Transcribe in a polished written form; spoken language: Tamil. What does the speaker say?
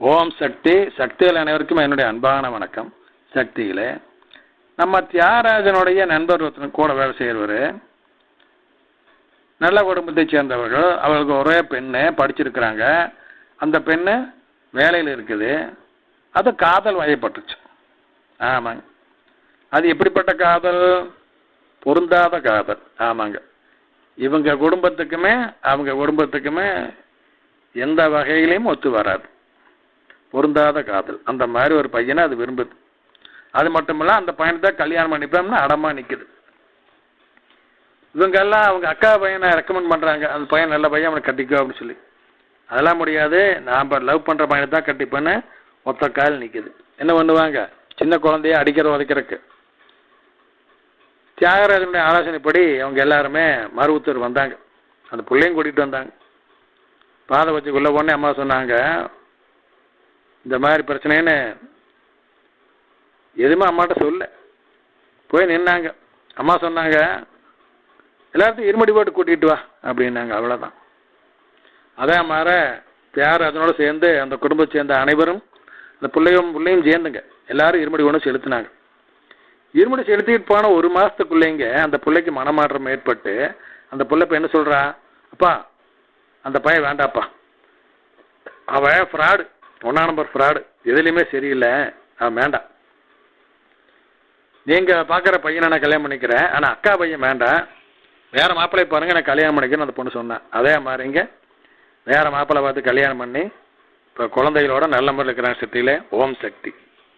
ஓம் சக்தி. சக்தியில் அனைவருக்கும் என்னுடைய அன்பான வணக்கம். சக்தியில் நம்ம தியாகராஜனுடைய நண்பர் கூட வேலை செய்கிறவர், நல்ல குடும்பத்தை சேர்ந்தவர்கள். அவர்களுக்கு ஒரே பெண்ணு படிச்சிருக்கிறாங்க. அந்த பெண்ணு வேலையில் இருக்குது. அது காதல் வயப்பட்டுச்சு. ஆமாங்க. அது எப்படிப்பட்ட காதல்? பொருந்தாத காதல். ஆமாங்க. இவங்க குடும்பத்துக்குமே அவங்க குடும்பத்துக்குமே எந்த வகையிலையும் ஒத்து வராது. பொருந்தாத காதல். அந்த மாதிரி ஒரு பையனை அது விரும்புது. அது மட்டும் இல்லை, அந்த பையனை தான் கல்யாணம் பண்ணிப்போம்னு அடமா நிற்குது. இவங்கெல்லாம் அவங்க அக்கா பையனை ரெக்கமெண்ட் பண்ணுறாங்க. அந்த பையன் நல்ல பையன், அவனை கட்டிக்கோ அப்படின்னு சொல்லி. அதெல்லாம் முடியாது, நாம் லவ் பண்ணுற பையனை தான் கட்டிப்பேன்னு மொத்த கால் நிற்குது. என்ன பண்ணுவாங்க? சின்ன குழந்தைய அடிக்கிற உதைக்கிறதுக்கு. தியாகராஜனுடைய ஆலோசனைப்படி அவங்க எல்லாருமே மருவத்தூர் வந்தாங்க. அந்த பிள்ளையும் கூட்டிகிட்டு வந்தாங்க. பாதை வச்சுக்குள்ளே உடனே அம்மா சொன்னாங்க, இந்த மாதிரி பிரச்சனைன்னு எதுவுமே அம்மாட்ட சொல்ல. போய் நின்னாங்க. அம்மா சொன்னாங்க, எல்லாத்தையும் இருமடி போட்டு கூட்டிகிட்டு வா அப்படின்னாங்க. அவ்வளோதான். அதே மாதிரி தியாகராஜனோட சேர்ந்து அந்த குடும்பத்தை சேர்ந்த அனைவரும் அந்த பிள்ளையும் சேர்ந்துங்க எல்லாரும் இருமடி ஒன்று செலுத்தினாங்க. இருமடி செலுத்திட்டு போன ஒரு மாதத்துக்குள்ளேங்க அந்த பிள்ளைக்கு மனமாற்றம் ஏற்பட்டு அந்த பிள்ளை இப்போ என்ன சொல்கிறா, அப்பா அந்த பையன் வேண்டாப்பா, அவன் ஃப்ராடு, 1 நம்பர் ஃப்ராடு, எதுலேயுமே சரியில்லை, அவன் வேண்டாம், நீங்கள் பார்க்குற பையனை நான் கல்யாணம் பண்ணிக்கிறேன், ஆனால் அக்கா பையன் வேண்டாம், வேறு மாப்பிள்ளை பாருங்கள், நான் கல்யாணம் பண்ணிக்கிறேன்னு அந்த பொண்ணு சொன்னேன். அதே மாதிரிங்க வேறு மாப்பிள்ளை பார்த்து கல்யாணம் பண்ணி இப்போ குழந்தைகளோட நல்ல முறையில் இருக்கிறாங்க. சக்தியில் ஓம் சக்தி.